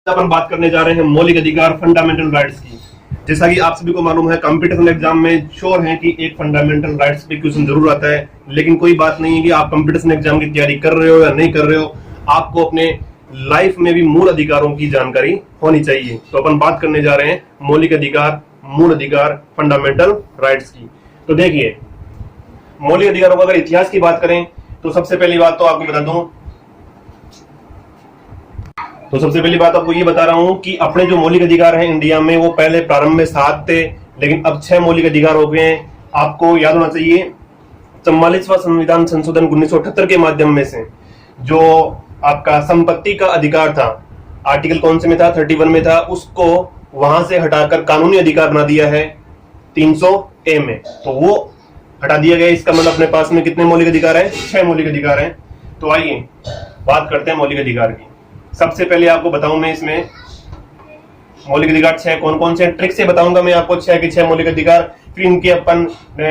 अपन बात करने जा रहे हैं मौलिक अधिकार फंडामेंटल राइट्स की। जैसा कि आप सभी को मालूम है, कंपटीशन एग्जाम में श्योर है कि एक फंडामेंटल राइट्स पे क्वेश्चन जरूर आता है। लेकिन कोई बात नहीं है कि आप कंपटीशन एग्जाम की तैयारी कर रहे हो या नहीं कर रहे हो, आपको अपने लाइफ में भी मूल अधिकारों की जानकारी होनी चाहिए। तो अपन बात करने जा रहे हैं मौलिक अधिकार, मूल अधिकार, फंडामेंटल राइट्स की। तो देखिए, मौलिक अधिकारों का अगर इतिहास की बात करें तो सबसे पहली बात तो आपको बता दूं, आपको ये बता रहा हूं कि अपने जो मौलिक अधिकार हैं इंडिया में, वो पहले प्रारंभ में 7 थे, लेकिन अब 6 मौलिक अधिकार हो गए हैं। आपको याद होना चाहिए 44वां संविधान संशोधन 1978 के माध्यम में से जो आपका संपत्ति का अधिकार था, आर्टिकल कौन से में था, 31 में था, उसको वहां से हटाकर कानूनी अधिकार बना दिया है 300A में। तो वो हटा दिया गया। इसका मतलब अपने पास में कितने मौलिक अधिकार है? 6 मौलिक अधिकार हैं। तो आइए बात करते हैं मौलिक अधिकार की। सबसे पहले आपको बताऊं मैं इसमें मौलिक अधिकार 6 कौन कौन से, ट्रिक से बताऊंगा मैं आपको 6 के 6 मौलिक अधिकार। फिर इनकी अपन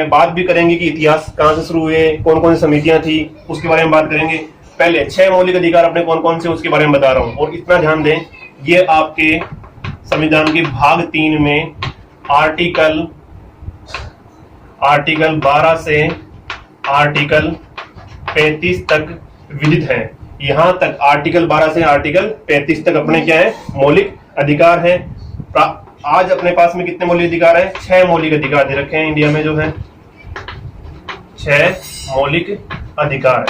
बात भी करेंगे कि इतिहास कहां से शुरू हुए, कौन कौन सी समितियां थी, उसके बारे में बात करेंगे। पहले 6 मौलिक अधिकार अपने कौन कौन से उसके बारे में बता रहा हूं। और इतना ध्यान दें, ये आपके संविधान के भाग 3 में आर्टिकल 12 से आर्टिकल 35 तक विदित है। यहां तक आर्टिकल 12 से आर्टिकल 35 तक अपने क्या है? मौलिक अधिकार है। आज अपने पास में कितने मौलिक अधिकार है? 6 मौलिक अधिकार दे रखे हैं इंडिया में, जो है 6 मौलिक अधिकार है।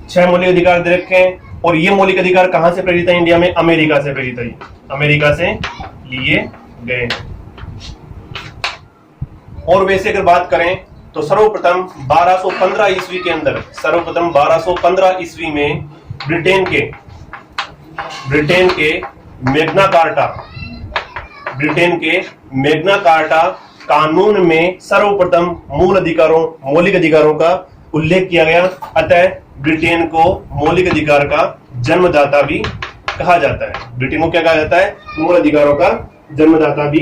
6 मौलिक अधिकार दे रखे हैं। और ये मौलिक अधिकार कहां से प्रेरित है इंडिया में? अमेरिका से प्रेरित है, अमेरिका से लिए गए। और वैसे अगर बात करें तो सर्वप्रथम 1215 ईस्वी के अंदर, सर्वप्रथम 1215 ईस्वी में ब्रिटेन के मैग्ना कार्टा कानून में सर्वप्रथम मौलिक अधिकारों का उल्लेख किया गया। अतः ब्रिटेन को मौलिक अधिकार का जन्मदाता भी कहा जाता है। ब्रिटेन को क्या कहा जाता है? मूल अधिकारों का जन्मदाता भी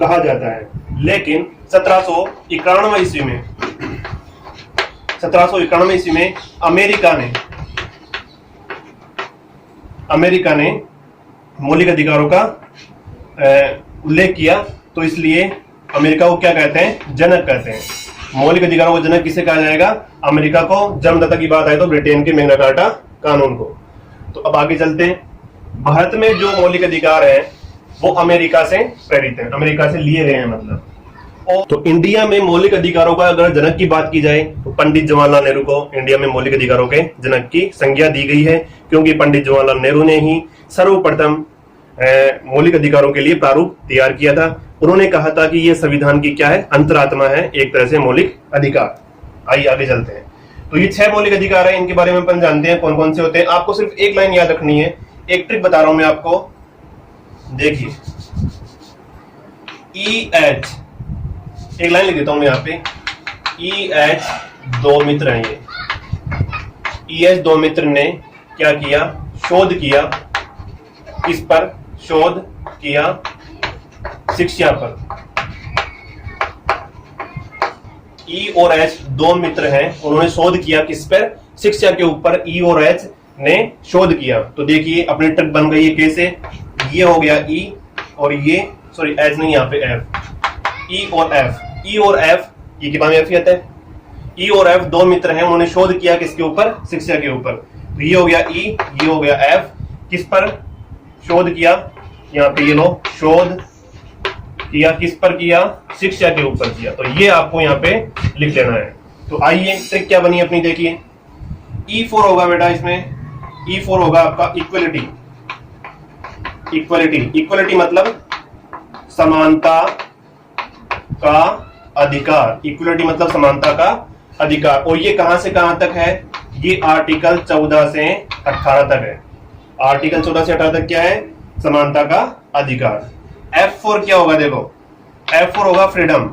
कहा जाता है। लेकिन 1791 ईस्वी में अमेरिका ने मौलिक अधिकारों का उल्लेख किया। तो इसलिए अमेरिका को क्या कहते हैं? जनक कहते हैं। मौलिक अधिकारों को जनक किसे कहा जाएगा? अमेरिका को। जन्मदाता की बात आए तो ब्रिटेन के मैग्ना कार्टा कानून को। तो अब आगे चलते हैं। भारत में जो मौलिक अधिकार है वो अमेरिका से प्रेरित है, अमेरिका से लिए गए हैं मतलब। तो इंडिया में मौलिक अधिकारों का अगर जनक की बात की जाए तो पंडित जवाहरलाल नेहरू को इंडिया में मौलिक अधिकारों के जनक की संज्ञा दी गई है, क्योंकि पंडित जवाहरलाल नेहरू ने ही सर्वप्रथम मौलिक अधिकारों के लिए प्रारूप तैयार किया था। उन्होंने कहा था कि यह संविधान की क्या है? अंतरात्मा है, एक तरह से मौलिक अधिकार। आइए आगे चलते हैं। तो ये 6 मौलिक अधिकार है, इनके बारे में अपन जानते हैं कौन कौन से होते हैं। आपको सिर्फ एक लाइन याद रखनी है, एक ट्रिक बता रहा हूं मैं आपको। देखिए, EH, एक लाइन लिख देता हूं मैं यहाँ पे। EH दो मित्र हैं ये। EH दो मित्र ने क्या किया? शोध किया। किस पर शोध किया? शिक्षा पर। E और H दो मित्र हैं, उन्होंने शोध किया किस पर? शिक्षा के ऊपर E और H ने शोध किया। तो देखिए अपनी ट्रिक बन गई है। कैसे? ये हो गया E और ये, सॉरी H नहीं, यहाँ पे F, E और F, ये के बाद में F ही आता है। E और F दो मित्र हैं, उन्होंने शोध किया किसके ऊपर? शिक्षा के ऊपर। तो ये हो गया E, ये हो गया F। किस पर शोध किया? यहाँ पे ये लो, शोध किया किस पर किया? शिक्षा के ऊपर किया। तो ये आपको यहाँ पे लिख लेना है। तो आइए ट्रिक क्या बनी अपनी, देखिए। E4 होगा बेटा इसमें, E4 होगा आपका इक्वलिटी। इक्वलिटी मतलब समानता का अधिकार। इक्वलिटी मतलब समानता का अधिकार। और ये कहां से कहां तक है? ये आर्टिकल 14 से 18 तक है। आर्टिकल 14 से 18 तक क्या है? समानता का अधिकार। F4 क्या होगा? देखो, F4 होगा फ्रीडम।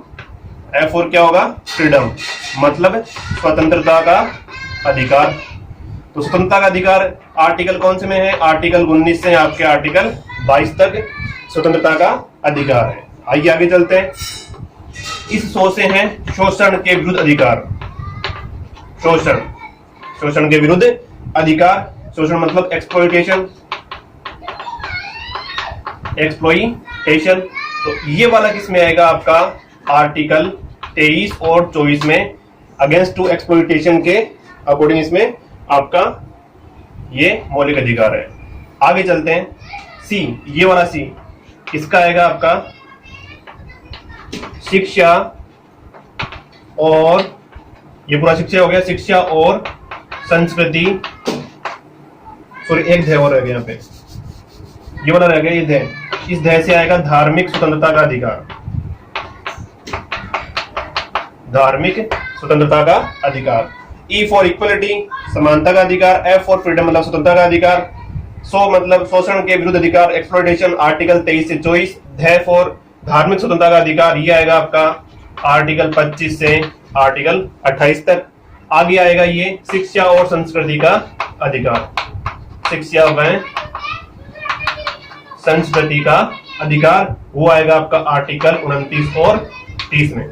F4 क्या होगा? फ्रीडम मतलब स्वतंत्रता का अधिकार। तो स्वतंत्रता का अधिकार आर्टिकल कौन से में है? आर्टिकल 19 से आपके आर्टिकल 22 तक स्वतंत्रता का अधिकार है। आइए आगे चलते हैं। इस शो से है शोषण के विरुद्ध अधिकार। शोषण के विरुद्ध अधिकार। शोषण मतलब एक्सप्लॉयटेशन। एक्सप्लॉइटेशन। तो ये वाला किस में आएगा आपका आर्टिकल 23 और 24 में, अगेंस्ट टू एक्सप्लॉइटेशन के अकॉर्डिंग इसमें आपका ये मौलिक अधिकार है। आगे चलते हैं, सी, ये वाला सी, इसका आएगा आपका शिक्षा और, ये पूरा शिक्षा हो गया, शिक्षा और संस्कृति, सॉरी एक ध्याय और रह गया यहाँ पे, ये वाला रह गया ये ध्याय, इस ध्याय से आएगा धार्मिक स्वतंत्रता का अधिकार, धार्मिक स्वतंत्रता का अधिकार। ई फॉर इक्वलिटी, समानता का अधिकार। एफ फॉर फ्रीडम मतलब स्वतंत्रता का अधिकार। सो मतलब शोषण के विरुद्ध अधिकार, एक्सप्लॉइटेशन, आर्टिकल 23 से 24। ध्याय फॉर धार्मिक स्वतंत्रता का अधिकार, ये आएगा आपका आर्टिकल 25 से आर्टिकल 28 तक। आगे आएगा ये शिक्षा और संस्कृति का अधिकार, शिक्षा व संस्कृति का अधिकार, वो आएगा आपका आर्टिकल 29 और 30 में।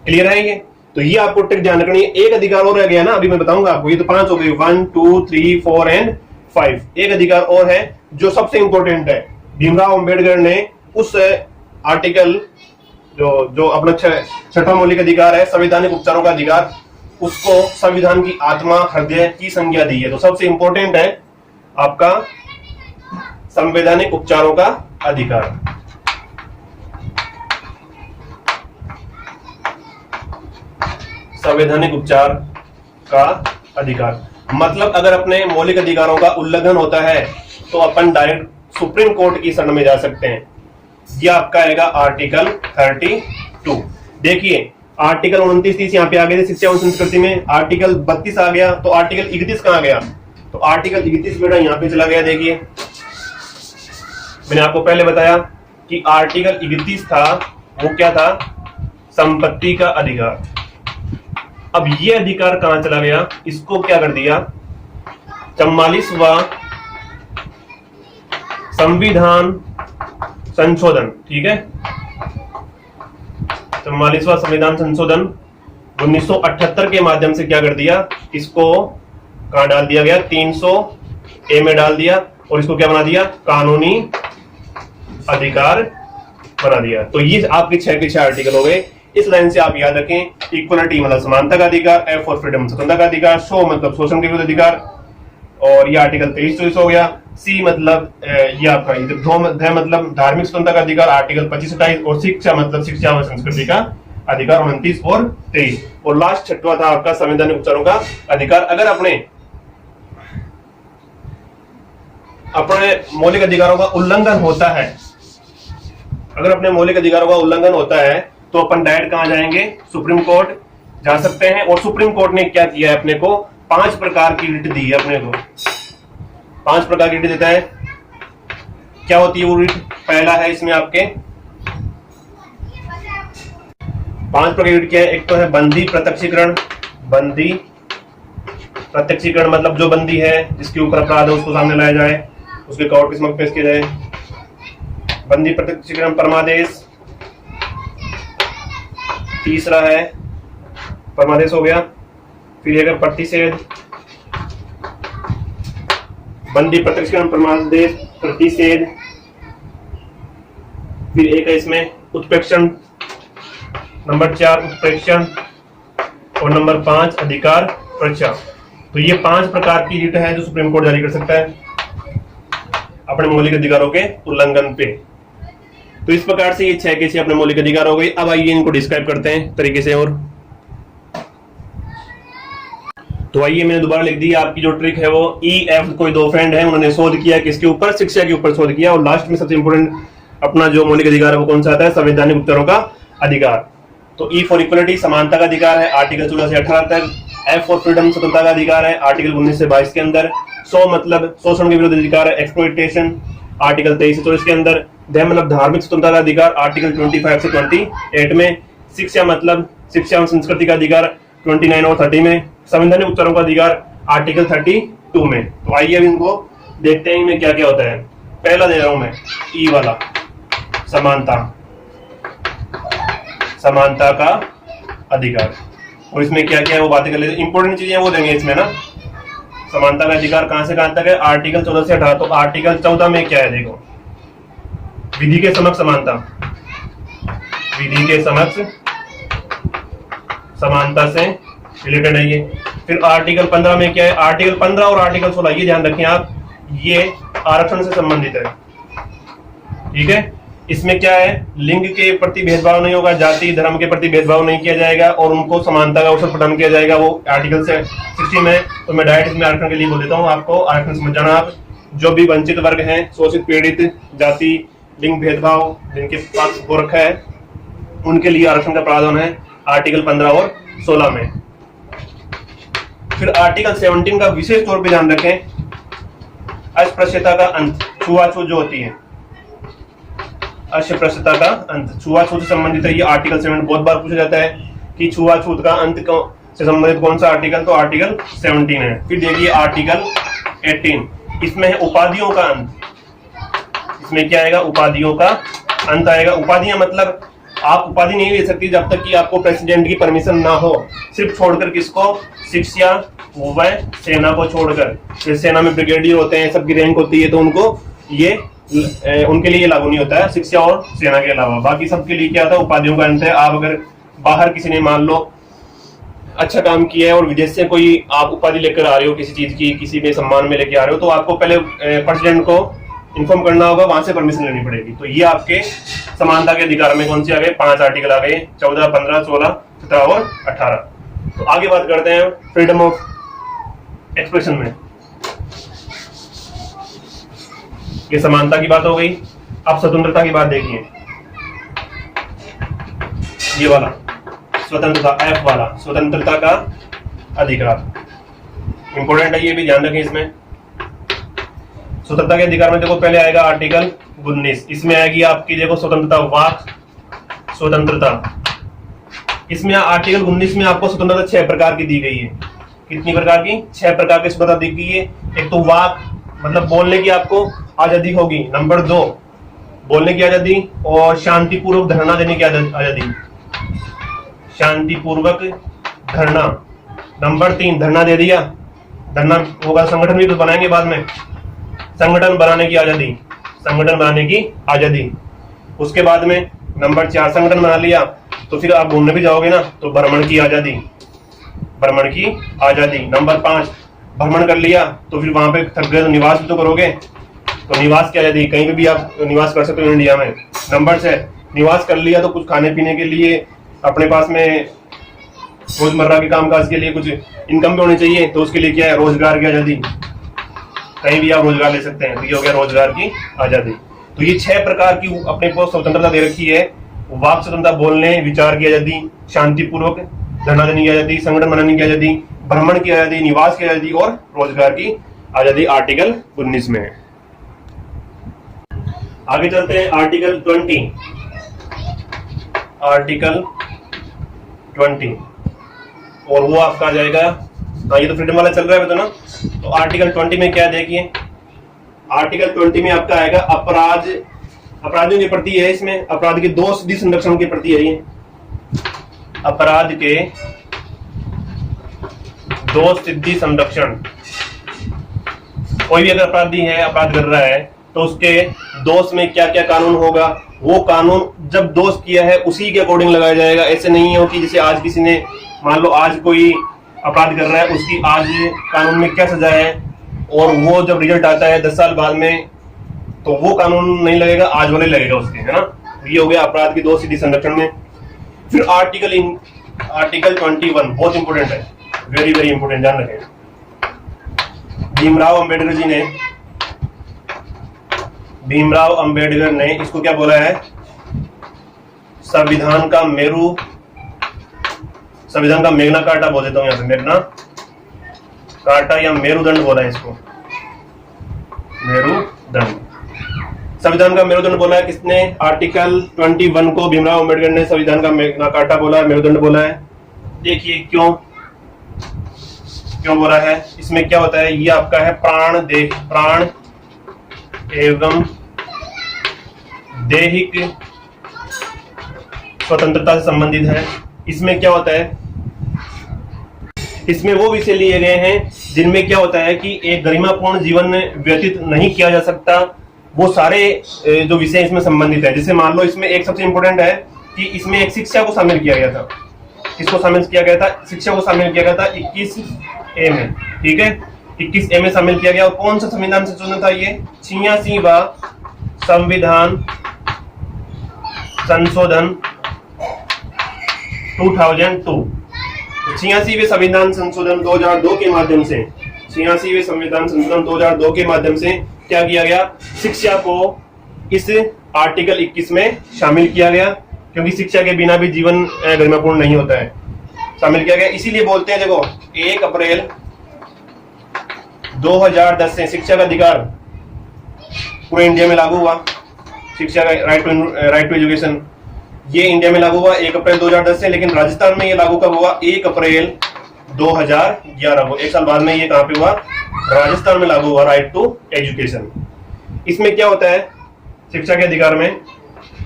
क्लियर है ये? तो ये आपको ट्रिक ध्यान रखनी है। एक अधिकार और रह गया ना, अभी मैं बताऊंगा आपको, ये तो 5 हो गए, 1 2 3 4 एंड 5। एक अधिकार और है जो सबसे इंपॉर्टेंट है। भीमराव अंबेडकर ने उस आर्टिकल जो अपना छठा मौलिक अधिकार है, संवैधानिक उपचारों का अधिकार, उसको संविधान की आत्मा हृदय की संज्ञा दी है। तो सबसे इंपॉर्टेंट है आपका संवैधानिक उपचारों का अधिकार। संवैधानिक उपचार का अधिकार मतलब अगर अपने मौलिक अधिकारों का उल्लंघन होता है तो अपन डायरेक्ट सुप्रीम कोर्ट की शरण में जा सकते हैं। यह आपका आएगा आर्टिकल 32। देखिए आर्टिकल 29 30 यहाँ पे आ गए थे शिक्षा और संस्कृति में, आर्टिकल 32 आ गया, तो आर्टिकल 31 कहाँ गया? तो आर्टिकल 31 बेटा यहाँ पे चला गया। देखिए मैंने आपको पहले बताया कि आर्टिकल 31 था, वो क्या था? संपत्ति का अधिकार। अब ये अधिकार कहां चला गया? इसको क्या कर दिया? 44वां संविधान संशोधन, ठीक है, 44वां संविधान संशोधन 1978 के माध्यम से क्या कर दिया? इसको कहां डाल दिया गया? 300A में डाल दिया और इसको क्या बना दिया? कानूनी अधिकार बना दिया। तो ये आपके 6 के 6 आर्टिकल हो गए। इस लाइन से आप याद रखें, इक्वलिटी मतलब समानता का अधिकार, एफ फॉर फ्रीडम स्वतंत्रता का अधिकार, शो मतलब शोषण के विरुद्ध अधिकार, और ये आर्टिकल 23 हो गया। सी मतलब ये आपका ध्याय मतलब धार्मिक स्वतंत्रता का अधिकार, आर्टिकल 25-27, और शिक्षा मतलब शिक्षा व संस्कृति का अधिकार 29 और 23, और लास्ट छठवां था आपका संवैधानिक उपचारों का अधिकार। अगर अपने मौलिक अधिकारों का उल्लंघन होता है, अगर अपने मौलिक अधिकारों का उल्लंघन होता है तो अपन डायरेक्ट कहां जाएंगे? सुप्रीम कोर्ट जा सकते हैं। और सुप्रीम कोर्ट ने क्या किया है? अपने को 5 प्रकार की रिट दी है। अपने को 5 प्रकार की रिट देता है। क्या होती है वो रिट? पहला है इसमें आपके 5 प्रकार की रिट क्या है? एक तो है बंदी प्रत्यक्षीकरण। बंदी प्रत्यक्षीकरण मतलब जो बंदी है, जिसके ऊपर अपराध है, उसको सामने लाया जाए, उसके कोर्ट के समक्ष पेश किया जाए। बंदी प्रत्यक्षीकरण। परमादेश, तीसरा है परमादेश हो गया। फिर है प्रतिषेध, बंदी प्रत्यक्षीकरण, परमादेश, प्रतिषेध। फिर एक है इसमें उत्प्रेक्षण, नंबर 4 उत्प्रेक्षण, और नंबर 5 अधिकार परीक्षा। तो ये 5 प्रकार की रिट है जो सुप्रीम कोर्ट जारी कर सकता है अपने मौलिक अधिकारों के उल्लंघन पे। तो इस प्रकार से ये 6 के 6 अपने मौलिक अधिकार हो गए। अब आइए इनको डिस्क्राइब करते हैं तरीके से। और तो आइए मैंने दोबारा लिख दी, आपकी जो ट्रिक है वो EF, कोई 2 फ्रेंड है, उन्होंने शोध किया किसके ऊपर? शिक्षा के ऊपर शोध किया। और लास्ट में सबसे इंपोर्टेंट अपना जो मौलिक अधिकार है वो कौन सा आता है? संवैधानिक उपचारों का अधिकार। तो E फॉर इक्वलिटी समानता का अधिकार है, आर्टिकल 14 से 18 तक। F फॉर फ्रीडम स्वतंत्रता का अधिकार है, आर्टिकल 19 से 22 के अंदर। शो मतलब शोषण के विरुद्ध अधिकार है, एक्सप्लॉइटेशन, आर्टिकल 23 से 24 के अंदर। ध्याय मतलब धार्मिक स्वतंत्रता का अधिकार, आर्टिकल 25 से 28 में। शिक्षा मतलब शिक्षा और संस्कृति का अधिकार 29 और 30 में। संवैधानिक उपचारों का अधिकार आर्टिकल 32 में। तो आइए अब इनको देखते हैं इनमें क्या क्या होता है। पहला दे रहा हूं मैं ई वाला, समानता, समानता का अधिकार। और इसमें क्या क्या है वो बातें कर लेते हैं। इंपॉर्टेंट चीजें वो देंगे इसमें ना। समानता का अधिकार कहां से कहां तक है? आर्टिकल 14 से 18। तो आर्टिकल 14 में क्या है? देखो विधि के समक्ष समानता, विधि के समक्ष समानता से रिलेटेड है ये। फिर आर्टिकल 15 में क्या है, आर्टिकल 15 और आर्टिकल 16 ये ध्यान रखें आप, ये आरक्षण से संबंधित है, ठीक है। इसमें क्या है, लिंग के प्रति भेदभाव नहीं होगा, जाति धर्म के प्रति भेदभाव नहीं किया जाएगा और उनको समानता का अवसर प्रदान किया जाएगा, वो आर्टिकल से 60 में। तो मैं डायरेक्ट इसमें आरक्षण के लिए बोल देता हूँ, आपको आरक्षण समझ जाना आप। जो भी वंचित वर्ग हैं, शोषित पीड़ित, जाति लिंग भेदभाव जिनके पास हो रखा है, उनके लिए आरक्षण का प्रावधान है आर्टिकल 15 और 16 में। फिर आर्टिकल 17 का विशेष तौर पर ध्यान रखें, अस्पृश्यता का अंत, छुआछूत जो होती है, अस्पृश्यता का अंत, छुआछूत से संबंधित है ये आर्टिकल 7। बहुत बार पूछा जाता है कि छुआछूत का अंत से संबंधित कौन सा आर्टिकल, तो आर्टिकल 17 है। फिर देखिए आर्टिकल 18, इसमें है उपाधियों का अंत। इसमें क्या आएगा, उपाधियों का अंत आएगा। उपाधियां मतलब आप उपाधि नहीं ले सकती जब तक कि आपको प्रेसिडेंट की परमिशन ना हो, सिर्फ छोड़कर किसको, शिक्षा व सेना को छोड़कर। फिर सेना में ब्रिगेडियर होते हैं, सबकी रैंक होती है, तो उनको ये उनके लिए लागू नहीं होता है, शिक्षा और सेना के अलावा। बाकी सबके लिए क्या होता है, उपाधियों का अंत है। आप अगर बाहर किसी ने मान लो अच्छा काम किया है और विदेश से कोई आप उपाधि लेकर आ रहे हो किसी चीज की, किसी में सम्मान में लेके आ रहे हो, तो आपको पहले प्रेसिडेंट को इन्फॉर्म करना होगा, वहां से परमिशन लेनी पड़ेगी। तो ये आपके समानता के अधिकार में कौन से आ गए, 5 आर्टिकल आ गए, 14, 15, 16, 17 और 18। तो आगे बात करते हैं फ्रीडम ऑफ एक्सप्रेशन में। ये समानता की बात हो गई। अब स्वतंत्रता की बात देखिए, ये वाला स्वतंत्रता, एफ वाला, स्वतंत्रता का अधिकार इंपॉर्टेंट है, ये भी ध्यान रखें। इसमें स्वतंत्रता के अधिकार में देखो पहले आएगा आर्टिकल 19, इसमें आएगी आपकी देखो स्वतंत्रता, वाक स्वतंत्रता। इसमें आर्टिकल 19 में आपको स्वतंत्रता 6 प्रकार की दी गई है। कितनी प्रकार की, 6 प्रकार की स्वतंत्रता दी गई है। एक तो वाक मतलब बोलने की आपको आजादी होगी, नंबर 2 बोलने की आजादी, और शांतिपूर्वक धरना देने की आजादी, शांतिपूर्वक धरना। नंबर 3 धरना दे दिया, धरना होगा, संगठन भी तो बनाएंगे बाद में, संगठन बनाने की आजादी, संगठन बनाने की आजादी। उसके बाद में नंबर 4 संगठन बना लिया तो फिर आप घूमने भी जाओगे ना, तो भ्रमण की आजादी, भ्रमण की आजादी। नंबर 5 भ्रमण कर लिया तो फिर वहां पे थक गए तो निवास भी तो करोगे, तो निवास की आजादी, कहीं पे भी आप निवास कर सकते हो इंडिया में। नंबर 6 निवास कर लिया तो कुछ खाने पीने के लिए, अपने पास में रोजमर्रा के कामकाज के लिए कुछ इनकम भी होनी चाहिए, तो उसके लिए क्या है, रोजगार की आजादी, कहीं भी आप रोजगार ले सकते हैं, तो ये हो गया रोजगार की आजादी। तो ये 6 प्रकार की अपने को स्वतंत्रता दे रखी है, वाक स्वतंत्रता, बोलने विचार की आजादी, शांतिपूर्वक धरना देने की आजादी, संगठन बनाने की आजादी, भ्रमण की आजादी, निवास की आजादी और रोजगार की आजादी आर्टिकल 19 में है। आगे चलते हैं आर्टिकल 20, आर्टिकल 20 और वो आपका आ जाएगा, हाँ ये तो फ्रीडम वाला चल रहा है तो ना। तो आर्टिकल 20 में क्या देखिए, आर्टिकल 20 में आपका आएगा अपराध, अपराधियों के प्रति है, इसमें अपराध के दोष सिद्धि संरक्षण के प्रति है ये, अपराध के दोष सिद्धि संरक्षण। कोई भी अगर अपराधी है, अपराध कर रहा है, तो उसके दोष में क्या क्या कानून होगा, वो कानून जब दोष किया है उसी के अकॉर्डिंग लगाया जाएगा। ऐसे नहीं हो कि जैसे आज किसी ने मान लो आज कोई अपराध कर रहा है, उसकी आज कानून में क्या सजा है, और वो जब रिजल्ट आता है 10 साल बाद में, तो वो कानून नहीं लगेगा, आज वाले लगेगा उसके, है ना। ये हो गया अपराध की दोष सिद्धि संरक्षण में। फिर आर्टिकल 21 बहुत इंपोर्टेंट है, वेरी वेरी इंपोर्टेंट, ध्यान रखें। भीमराव अंबेडकर ने इसको क्या बोला है, संविधान का मेरू, संविधान का मेघना कार्टा बोल देता हूं यहां पे, मेघना कार्टा या मेरुदंड बोला है इसको, मेरुदंड। संविधान का मेरुदंड बोला है किसने, आर्टिकल 21 को भीमराव अंबेडकर ने संविधान का मेघना कार्टा बोला है, मेरुदंड बोला है। देखिए क्यों क्यों बोला है, इसमें क्या होता है, ये आपका है प्राण एवं दैहिक स्वतंत्रता से संबंधित है। इसमें क्या होता है, इसमें वो विषय लिए गए हैं जिनमें क्या होता है कि एक गरिमापूर्ण जीवन व्यतीत नहीं किया जा सकता वो सारे जो विषय इसमें संबंधित है। जैसे मान लो इसमें एक सबसे इंपॉर्टेंट है कि इसमें एक शिक्षा को शामिल किया गया था। किसको शामिल किया गया था? शिक्षा को शामिल किया गया था 21A में, ठीक है, 21A में शामिल किया गया। और कौन सा संविधान संशोधन था ये? 86वां संविधान संशोधन 2002। 86वें संविधान संशोधन 2002 के माध्यम से, 86वें संविधान संशोधन 2002 के माध्यम से क्या किया गया? शिक्षा को इस आर्टिकल 21 में शामिल किया गया, क्योंकि शिक्षा के बिना भी जीवन गरिमापूर्ण नहीं होता है। शामिल किया गया, इसीलिए बोलते हैं देखो 1 अप्रैल 2010 से शिक्षा का अधिकार पूरे इंडिया में लागू हुआ। शिक्षा का राइट टू एजुकेशन ये इंडिया में लागू हुआ 1 अप्रैल 2010 से, लेकिन राजस्थान में ये लागू कब हुआ? 1 अप्रैल 2011 को। 1 साल बाद में ये कहां पे हुआ? राजस्थान में लागू हुआ राइट टू एजुकेशन। इसमें क्या होता है? शिक्षा के अधिकार में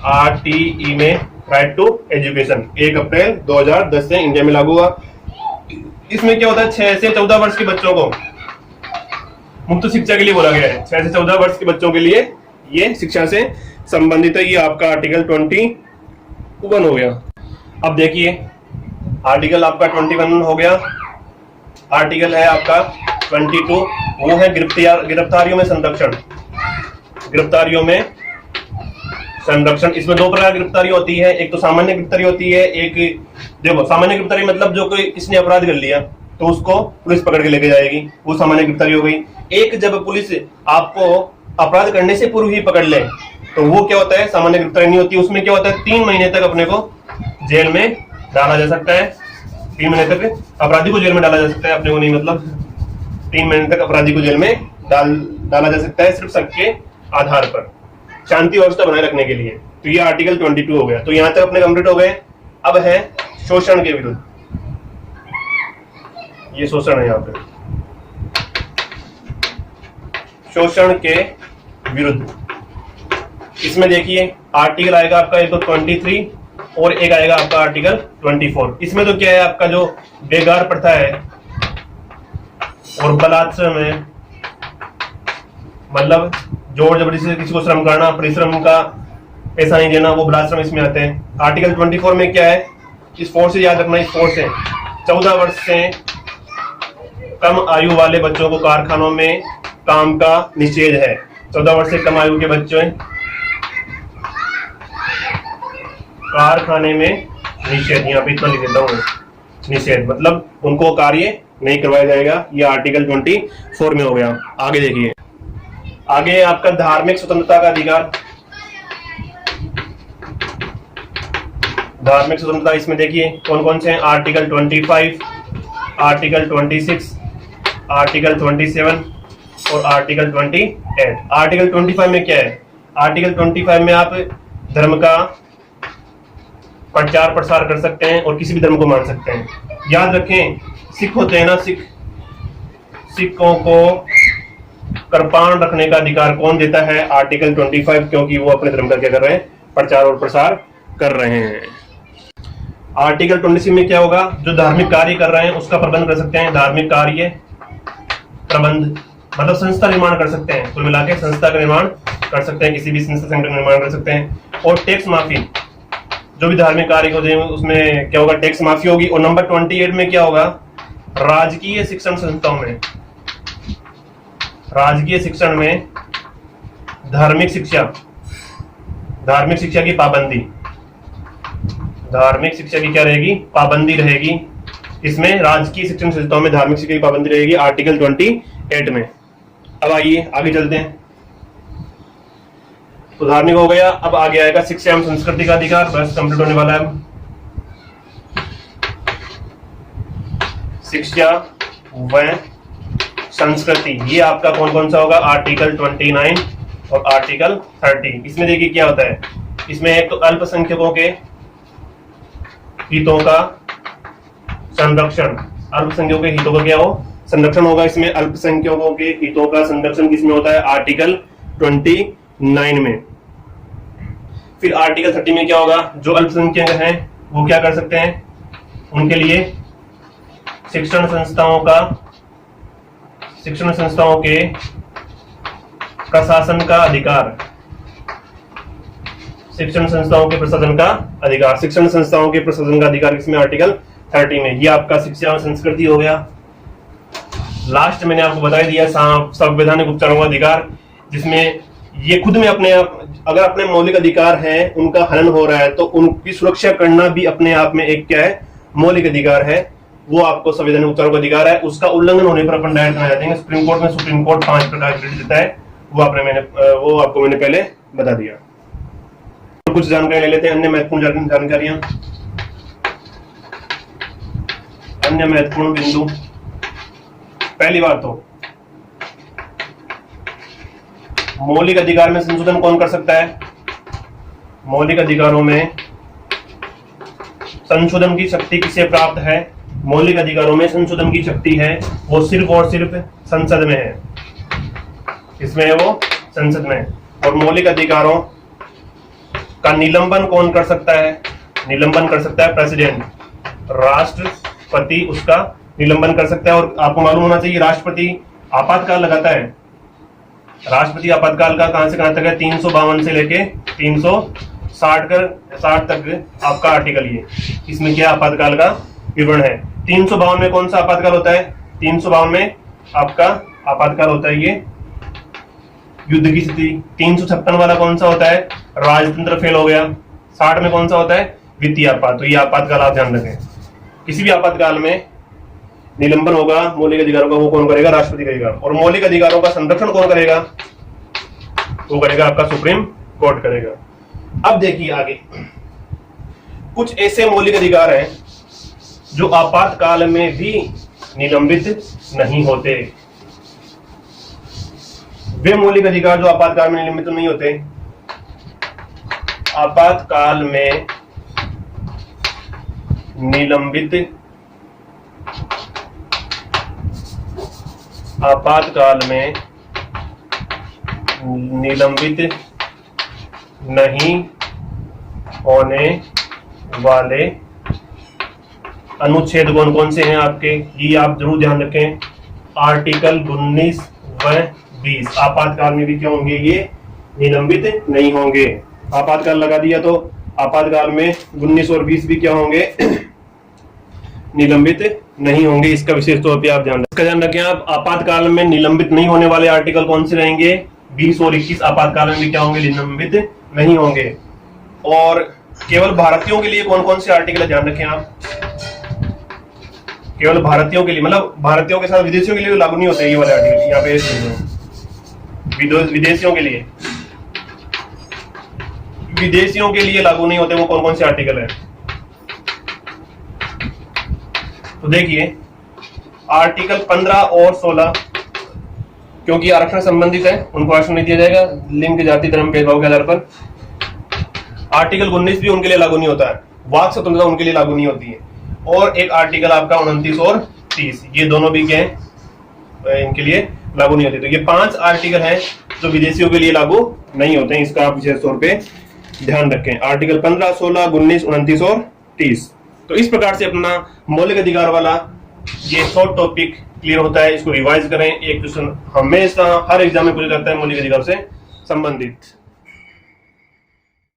RTE में राइट टू एजुकेशन 1 अप्रैल 2010 से इंडिया में लागू हुआ। इसमें क्या होता है? 6 से 14 वर्ष के बच्चों को मुफ्त शिक्षा के लिए बोला गया है। 6 से 14 वर्ष के बच्चों के लिए ये शिक्षा से संबंधित है। ये आपका आर्टिकल 21 हो गया। अब देखिए आर्टिकल आपका 21 हो गया। आर्टिकल है आपका 22, वो है गिरफ्तारियों में संरक्षण। गिरफ्तारियों में संरक्षण, इसमें 2 प्रकार की गिरफ्तारी होती है। एक तो सामान्य गिरफ्तारी होती है, एक देखो सामान्य गिरफ्तारी मतलब जो कोई किसी ने अपराध कर लिया तो उसको पुलिस पकड़ के लेके जाएगी, वो सामान्य गिरफ्तारी हो गई। एक जब पुलिस आपको अपराध करने से पूर्व ही पकड़ ले तो वो क्या होता है? सामान्य गिरफ्तारी नहीं होती। उसमें क्या होता है? 3 महीने तक अपने को जेल में डाला जा सकता है। 3 महीने तक अपराधी को जेल में डाला जा सकता है, अपने को नहीं, मतलब 3 महीने तक अपराधी को जेल में डाला जा सकता है, सिर्फ शक के आधार पर, शांति व्यवस्था बनाए रखने के लिए। तो ये आर्टिकल 22 हो गया। तो यहां तक अपने कंप्लीट हो गए। अब है शोषण के विरुद्ध। ये शोषण है, यहाँ पे शोषण के विरुद्ध। इसमें देखिए आर्टिकल आएगा आपका एक तो 23 और एक आएगा आपका आर्टिकल 24। इसमें तो क्या है? आपका जो बेगार प्रथा है और बलात्संग में, मतलब जोर जबरदस्ती से किसी को श्रम करना, परिश्रम का पैसा नहीं देना, वो बलात्संग इसमें आते हैं। आर्टिकल 24 में क्या है? इस फोर्स से याद रखना, इस फोर्स से 14 वर्ष से कम आयु वाले बच्चों को कारखानों में काम का निषेध है। 14 वर्ष से कम आयु के बच्चे कारखाने में निषेध, यहाँ पे इतना लिख देता हूँ, निषेध मतलब उनको कार्य नहीं करवाया जाएगा। ये आर्टिकल 24 में हो गया। आगे देखिए, आगे आपका धार्मिक स्वतंत्रता का अधिकार। धार्मिक स्वतंत्रता इसमें देखिए कौन कौन से हैं? आर्टिकल 25, आर्टिकल 26, आर्टिकल 27 और आर्टिकल 28। आर्टिकल 25 में क्या है? आर्टिकल 25 में आप धर्म का प्रचार प्रसार कर सकते हैं और किसी भी धर्म को मान सकते हैं। याद रखें, सिख होते हैं ना, सिखों को कृपाण रखने का अधिकार कौन देता है? आर्टिकल 25, क्योंकि वो अपने धर्म का क्या कर रहे हैं? प्रचार और प्रसार कर रहे हैं। आर्टिकल 26 में क्या होगा? जो धार्मिक कार्य कर रहे हैं उसका प्रबंध कर सकते हैं। धार्मिक कार्य प्रबंध मतलब संस्था निर्माण कर सकते हैं। कुल मिला के संस्था का निर्माण कर सकते हैं, किसी भी संस्था संगठन निर्माण कर सकते हैं। और टैक्स माफी, जो भी धार्मिक कार्य हो जाए उसमें क्या होगा? टैक्स माफी होगी। और नंबर 28 में क्या होगा? राजकीय शिक्षण संस्थाओं में, राजकीय शिक्षण में धार्मिक शिक्षा की पाबंदी, धार्मिक शिक्षा की क्या रहेगी? पाबंदी रहेगी। इसमें राजकीय शिक्षण संस्थाओं में धार्मिक शिक्षा की पाबंदी रहेगी आर्टिकल 28 में। अब आइए आगे चलते हैं। तो धार्मिक हो गया। अब आगे आएगा शिक्षा एवं संस्कृति का अधिकार। बस कंप्लीट होने वाला है। शिक्षा व संस्कृति, ये आपका कौन कौन सा होगा? आर्टिकल 29 और आर्टिकल 30। इसमें देखिए क्या होता है? इसमें एक तो अल्पसंख्यकों के हितों का संरक्षण, अल्पसंख्यकों के हितों का क्या हो? संरक्षण होगा। इसमें अल्पसंख्यकों के हितों का संरक्षण किसमें होता है? आर्टिकल 29 में। फिर आर्टिकल 30 में क्या होगा? जो अल्पसंख्यक हैं वो क्या कर सकते हैं? उनके लिए शिक्षण संस्थाओं के प्रशासन का अधिकार, शिक्षण संस्थाओं के प्रशासन का अधिकार, शिक्षण संस्थाओं के प्रशासन का अधिकार किसमें, आर्टिकल 30 में। ये आपका शिक्षा और संस्कृति हो गया। लास्ट मैंने आपको बता दिया संवैधानिक उपचारों का अधिकार, जिसमें ये खुद में अपने आप, अगर अपने मौलिक अधिकार हैं उनका हनन हो रहा है तो उनकी सुरक्षा करना भी अपने आप में एक क्या है, मौलिक अधिकार है। वो आपको संवैधानिक उपचारों का अधिकार है। उसका उल्लंघन होने पर अपन डायरेक्ट आ जाते हैं सुप्रीम कोर्ट में। सुप्रीम कोर्ट 5 प्रकार के क्रेडिट देता है, वो आपको मैंने पहले बता दिया। तो कुछ जानकारी ले लेते हैं, अन्य महत्वपूर्ण जानकारियां, अन्य महत्वपूर्ण बिंदु। पहली बात तो मौलिक अधिकार में संशोधन कौन कर सकता है? मौलिक अधिकारों में संशोधन की शक्ति किसे प्राप्त है? मौलिक अधिकारों में संशोधन की शक्ति है वो सिर्फ और सिर्फ संसद में है। इसमें है वो संसद में। और मौलिक अधिकारों का निलंबन कौन कर सकता है? निलंबन कर सकता है प्रेसिडेंट, राष्ट्रपति उसका निलंबन कर सकता है। और आपको मालूम होना चाहिए राष्ट्रपति आपातकाल लगाता है। राष्ट्रपति आपातकाल का कहां से कहां तक है? 352 से लेके 360 तक आपका आर्टिकल ये, इसमें क्या आपातकाल का विवरण है। 352 में कौन सा आपातकाल होता है? 352 में आपका आपातकाल होता है ये युद्ध की स्थिति। 356 वाला कौन सा होता है? राजतंत्र फेल हो गया। 60 में कौन सा होता है? वित्तीय आपात। तो ये आपातकाल आप ध्यान रखें। किसी भी आपातकाल में निलंबन होगा मौलिक अधिकारों का, वो कौन करेगा? राष्ट्रपति करेगा। और मौलिक अधिकारों का संरक्षण कौन करेगा? वो करेगा आपका सुप्रीम कोर्ट करेगा। अब देखिए आगे, कुछ ऐसे मौलिक अधिकार हैं जो आपातकाल में भी निलंबित नहीं होते। वे मौलिक अधिकार जो आपातकाल में निलंबित नहीं होते, आपातकाल में निलंबित नहीं होने वाले अनुच्छेद कौन कौन से हैं आपके, ये आप जरूर ध्यान रखें। आर्टिकल 19 व 20 आपातकाल में भी क्या होंगे? ये निलंबित नहीं होंगे। आपातकाल लगा दिया तो आपातकाल में 19 और 20 भी क्या होंगे? निलंबित नहीं होंगे। इसका विशेष तौर पे आप ध्यान रखें। आप आपातकाल में निलंबित नहीं होने वाले आर्टिकल कौन से रहेंगे? 20 और 21 आपातकाल में भी क्या होंगे? निलंबित नहीं होंगे। और केवल भारतीयों के लिए कौन कौन से आर्टिकल है ध्यान रखें आप। केवल भारतीयों के लिए, मतलब भारतीयों के साथ विदेशियों के लिए लागू नहीं होते ये वाले आर्टिकल। यहाँ पे विदेशियों के लिए लागू नहीं होते। वो कौन कौन से आर्टिकल है? तो देखिए आर्टिकल 15 और 16 क्योंकि आरक्षण संबंधित है, उनको आरक्षण नहीं दिया जाएगा लिंग, जाति, धर्म, भेदभाव के आधार पर। आर्टिकल 19 भी उनके लिए लागू नहीं होता है। वाक स्वतंत्रता उनके लिए लागू नहीं होती है। और एक आर्टिकल आपका 29 और 30, ये दोनों भी क्या है? इनके लिए लागू नहीं होते। तो ये 5 आर्टिकल हैं जो विदेशियों के लिए लागू नहीं होते हैं। इसका आप विशेष तौर पे ध्यान रखें। आर्टिकल 15, 16, 19, 29 और 30। तो इस प्रकार से अपना मौलिक अधिकार वाला ये शॉर्ट टॉपिक क्लियर होता है। इसको रिवाइज करें। एक क्वेश्चन हमेशा हर एग्जाम में पूछा जाता है मौलिक अधिकार से संबंधित।